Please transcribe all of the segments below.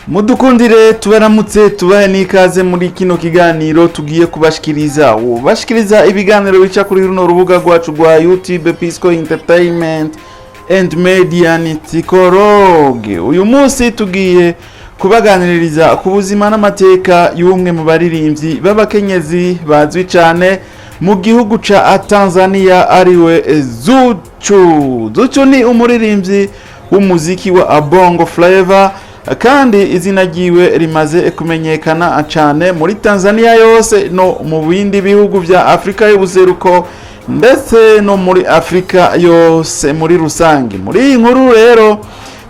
Mudukundire tubaramutse tubahe n'ikaze muri kino kiganiro tugiye kubashikiriza ibiganiro bica kuri runo rubuga rwacu rwa YouTube Pisco Entertainment and Media Nitikoroge. Uyu munsi tugiye kubaganiririza ku buzima n'amateka y'umwe mu baririmbyi b'abakenyezi bazwi cyane mu gihugu ca Tanzania ariwe Zuchu. Zuchu ni umuririmbyi w'umuziki wa Bongo Flava kandi izina ryiwe rimaze kumenyekana cyane muri Tanzania yose no mu bindi bihugu vya Afrika y'ubuseruko ndetse no muri Afrika yose muri rusange. Muri iyi nkuru rero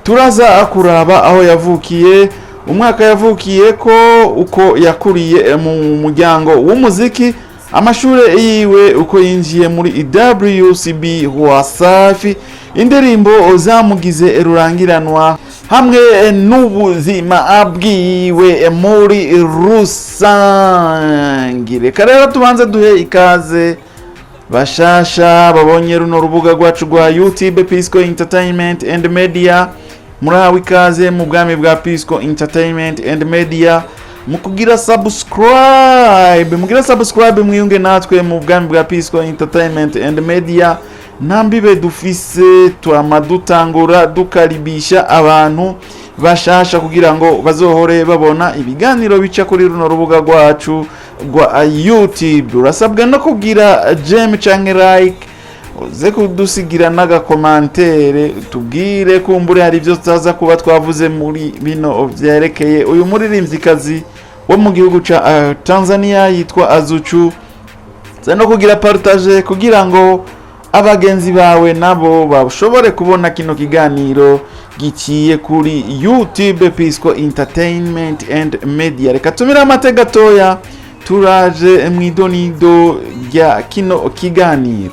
turaza kuraba aho yavukiye, umwaka yavukiye ko, uko yakuriye mu muryango w'umuziki, amashure yiwe uko yinjiye muri WCB Wasafi, indirimbo zamugize rurangiranwa hamwe n'ubuzima abwiwe muri rusange. Reka rero tubanze duhe ikaze bashasha babonye runo rubuga rwacu rwa YouTube Pisco Entertainment and Media. Murahawe ikaze mu bwami bwa Pisco Entertainment and Media mukugira subscribe, mwiyunge natwe mu bwami bwa Pisco Entertainment and Media. Nambibe dufise twamadutangura dukaribisha abantu bashasha kugira ngo bazohore babona ibiganiro bica kuri runo rubuga rwacu rwa YouTube. Urasabwa no kugira gem canke like, uze kudusigira naga commentaire tubwire kumbure hari byo tutaza kuba twavuze muri bino vyerekeye uyu muririmvyikazi wo mu gihugu ca Tanzania yitwa Zuchu. Zano kugira partage kugira ngo abagenzi bawe nabo bashobore kubona kino kiganiro giciye kuri YouTube Pisco Entertainment and Media. Reka tumira amateka gatoya turaje mwidonido rya kino kiganiro.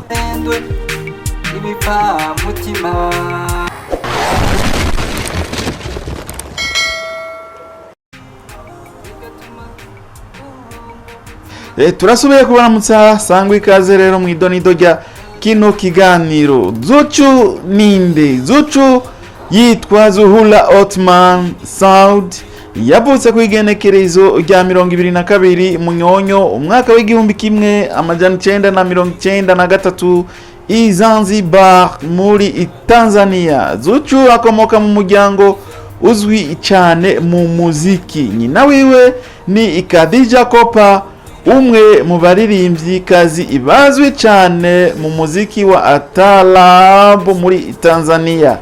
Turasubiye kubaramutsa sangwa ikaze rero mwidonido rya kino kiganiro. Zuchu ninde? Zuchu yitwa Zuhura Othman Saud, yavutse ku igenekerezo rya 22 Munyonyo umwaka w'igihumbi kimwe amajana 1993 i Zanzibar muri Tanzania. Zuchu akomoka mu muryango uzwi cyane mu muziki. Nyina wiwe ni Khadija Kopa, umwe mu baririmbyi kazi ibazwi cyane mu muziki wa Taarab muri Tanzania.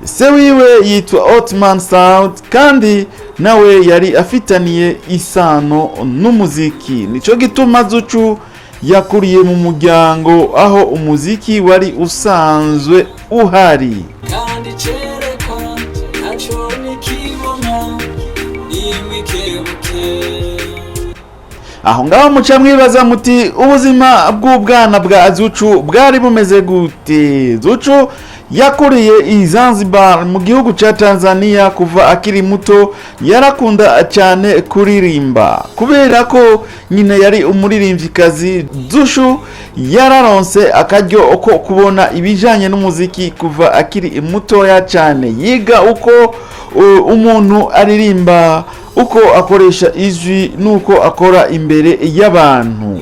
Se wiwe yitwa Othman Saud kandi nawe yari afitaniye isano n'umuziki. Nico gituma Zuchu yakuriye mu muryango aho umuziki wari usanzwe uhari. Kandi cereka naco nikibona nimikebuke. Aho ngaho muca mwibaza muti ubuzima bw'ubwana bwa Zuchu bwari bumeze gute? Zuchu yakuriye i Zanzibar mu gihugu ca Tanzania. Kuva akiri muto yarakunda cyane kuririmba kubera ko nyina yari umuririmvyikazi. Zuchu yararonse akaryo ko kubona ibijanye n'umuziki kuva akiri mutoya cyane, yiga uko umuntu aririmba, uko akoresha ijwi nuko akora imbere y'abantu.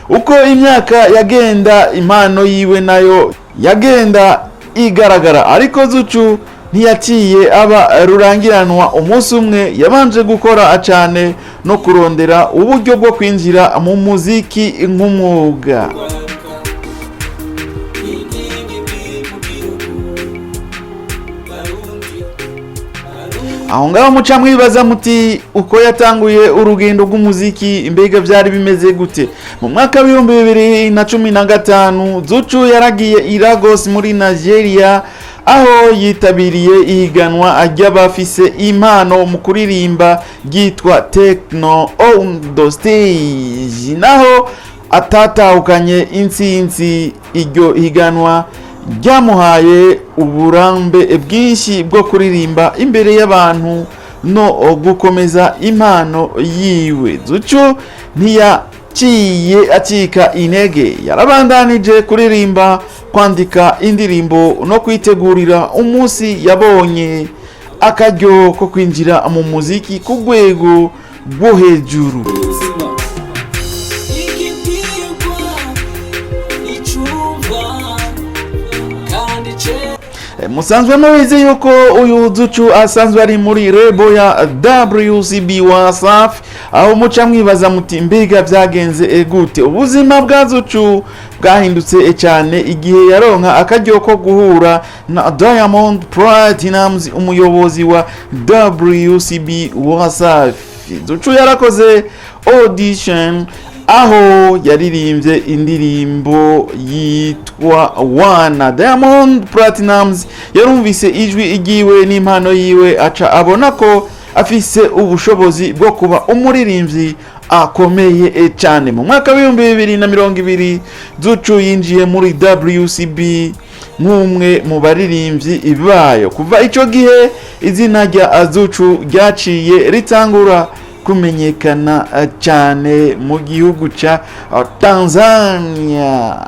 Uko imyaka yagenda impano yiwe nayo yagenda igaragara, ariko Zuchu ntiyaciye aba rurangiranwa. Umunsi umwe yabanje gukora cyane no kurondera uburyo bwo kwinjira mu muziki nk'umwuga. Aho ngaho muca mwibaza muti uko yatanguye urugendo rw'umuziki mbega byari bimeze gute? Mu mwaka wa 2015 Zuchu yaragiye i Lagos muri Nigeria aho yitabiriye ihiganwa ry'abafise impano mu kuririmba ryitwa Techno on the Stage, naho atatahukanye intsinzi. Iryo higanwa ryamuhaye uburambe bwinshi bwo kuririmba imbere y'abantu no gukomeza impano yiwe. Zuchu ntiyaciye acika intege, yarabandanije kuririmba, kwandika indirimbo no kwitegurira umunsi yabonye akaryo ko kwinjira mu muziki ku rwego rwo hejuru. Musanzwe mubizi yuko uyu Zuchu asanzwe ari muri rebo ya WCB Wasafi, aho muca mwibaza muti mbega byagenze gute. Ubuzima bwa Zuchu bwahindutse cyane igihe yaronka akaryo ko guhura na Diamond Platnumz, umuyobozi wa WCB Wasafi. Zuchu yarakoze audition aho yaririmbye indirimbo yitwa Wana. Diamond Platnumz yarumvise ijwi igiwe n'impano yiwe, aca abona ko afise ubushobozi bwo kuba umuririmbyi akomeye cyane. Mu mwaka wa 2020 Zuchu yinjiye muri WCB nk'umwe mu baririmbyi bayo. Kuva icyo gihe izina rya Zuchu ryaciye ritangura kumenyekana cyane mu gihugu ca Tanzania.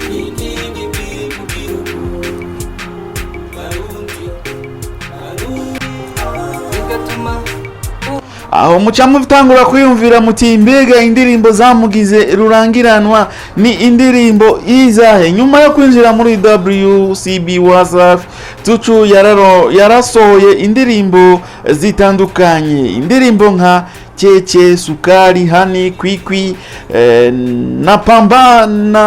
Aho muca mutangura kwiyumvira muti mbega indirimbo zamugize rurangiranwa ni indirimbo izahe? Nyuma yo kwinjira muri WCB Wasafi, Zuchu yarasohoye indirimbo zitandukanye, indirimbo nka Cheche, Sukari, Hani, Kwikwi, Napambana,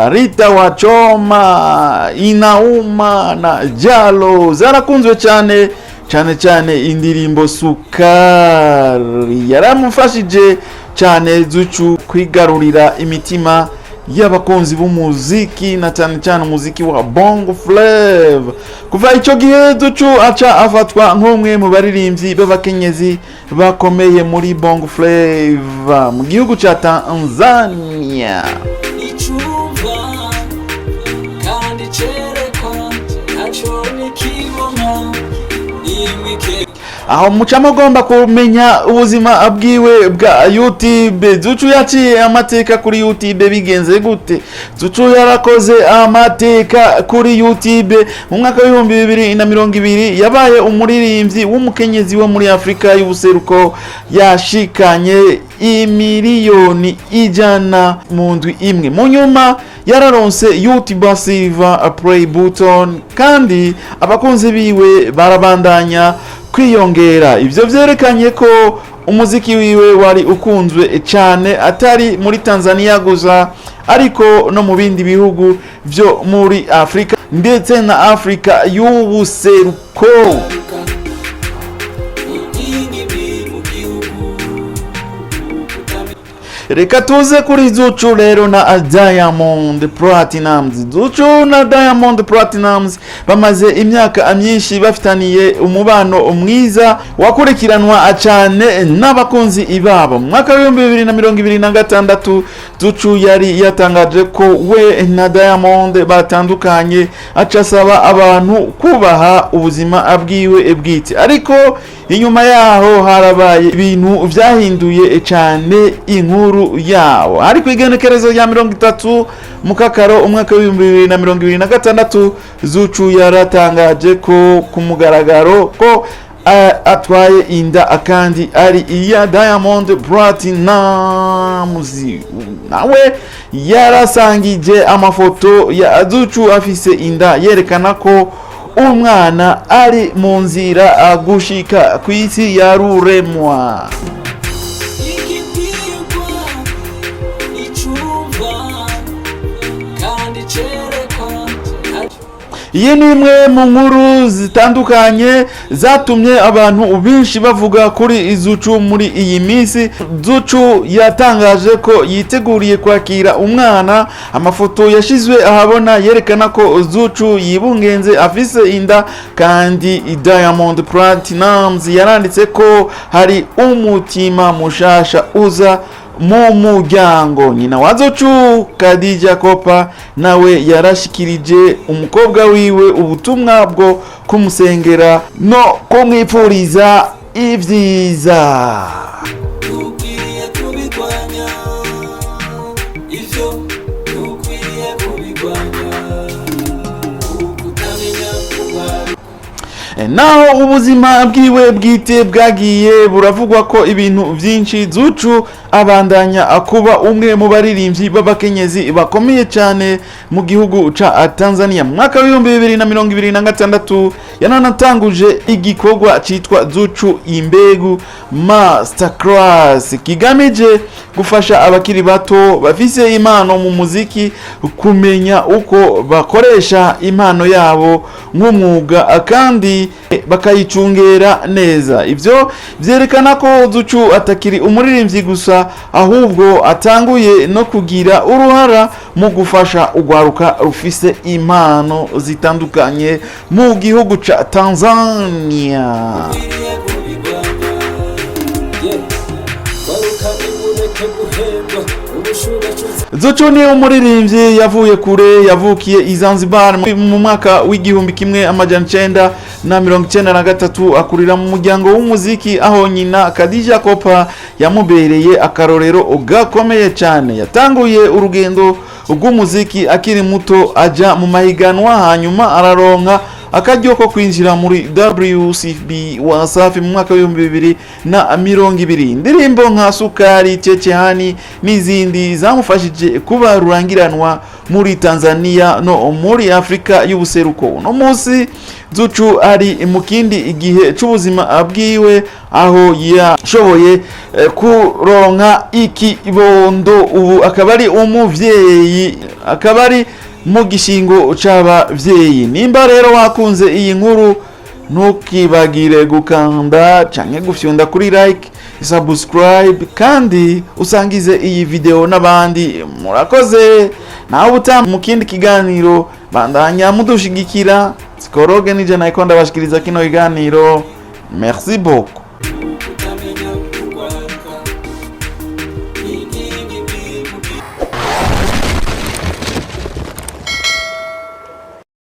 Rita Wachoma, Inauma na Jalo. Zarakunzwe cyane indirimbo Sukari yaramufashije cyane Zuchu kwigarurira imitima y'abakunzi b'umuziki na cyane umuziki wa Bongo Flava. Kuva icyo gihe Zuchu aca afatwa nk'umwe mu baririmbyi b'abakenyezi bakomeye muri Bongo Flava mu gihugu ca Tanzania. Aho muca mugomba kumenya ubuzima bwiwe bwa YouTube. Zuchu yaciye amateka kuri YouTube bigenze gute? Zuchu yarakoze amateka kuri YouTube mu mwaka wa 2020 yabaye umuririmbyi w'umukenyezi wo muri Afrika y'ubuseruko yashikanye imiliyoni ijana mu ndwi imwe. Mu nyuma yararonse YouTube Silver Play Button kandi abakunzi biwe barabandanya kwiyongera. Ivyo vyerekanye ko umuziki wiwe wari ukunzwe cyane atari muri Tanzania gusa ariko no mu bindi bihugu byo muri Afrika ndetse na Afrika y'ubuseruko. Reka tuze kuri Zuchu rero na Diamond Platnumz. Zuchu na Diamond Platnumz bamaze imyaka myinshi bafitaniye umubano mwiza wakurikiranwa cyane n'abakunzi ibabo. Mu mwaka wa 2026 Zuchu yari yatangaje ko we na Diamond batandukanye, acasaba abantu kubaha ubuzima abwiwe bwite. Ariko inyuma yaho harabaye ibintu vyahinduye cyane inkuru yawo. Ariko igenekerezo ya 30 Mukakaro umwaka wa 2026 Zuchu yaratangaje ko ku mugaragaro ko atwaye inda kandi ari iya Diamond Platnumz. Nawe yarasangije amafoto ya Zuchu afise inda yerekana ko umwana ari mu nzira gushika ku isi ya ruremwa. Iyi ni imwe mu nkuru zitandukanye zatumye abantu benshi bavuga kuri Zuchu muri iyi minsi. Zuchu yatangaje ko yiteguriye kwakira umwana. Amafoto yashizwe ahabona yerekana ko Zuchu yibungenze afise inda kandi Diamond Platnumz yaranditse ko hari umutima mushasha uza mu muryango. Nyina wa Zuchu Khadija Kopa nawe yarashikirije umukobwa wiwe ubutumwa bwo kumusengera no kumwipfuriza ibyiza. naho ubuzima bwiwe bwite bwagiye buravugwa ko ibintu byinshi, Zuchu abandanya kuba umwe mu baririmbyi b'abakenyezi bakomeye cyane mu gihugu ca Tanzania. Mu mwaka wa 2026 yananatanguje igikorwa citwa Zuchu Imbegu Masterclass kigamije gufasha abakiri bato bafise impano mu muziki kumenya uko bakoresha impano yabo nk'umwuga kandi bakayicungera neza. Ivyo vyerekana ko Zuchu atakiri umuririmbyi gusa, ahubwo atanguye no kugira uruhara mu gufasha urwaruka rufise impano zitandukanye mu gihugu ca Tanzania. Zuchu ni umuririmbyi yavuye kure, yavukiye i Zanzibar mu mwaka w'igihumbi kimwe amajana 1993, akurira mu muryango w'umuziki aho nyina Khadija Kopa yamubereye akarorero gakomeye cyane. Yatanguye urugendo rw'umuziki akiri muto, aja mu mahiganwa, hanyuma araronka akaryo ko kwinjira muri WCB Wasafi mu mwaka wa 2020. Indirimbo nka Sukari, Chechehani n'izindi zamufashije kuba rurangiranwa muri Tanzania no muri Afrika y'ubuseruko. No munsi Zuchu ari mu kindi igihe c'ubuzima bwiwe, aho yashoboye kuronka ikibondo, ubu akaba ari umuvyeyi, akaba ari mu gishingo c'abavyeyi. Nimba rero wakunze iyi nkuru, ntukibagire gukanda canke gufyonda kuri like, subscribe kandi usangize iyi video n'abandi. Murakoze, nawe utamu mu kindi kiganiro, bandanya mudushigikira. Psikologe nije nayiko ndabashikiriza kino kiganiro. Merci beaucoup.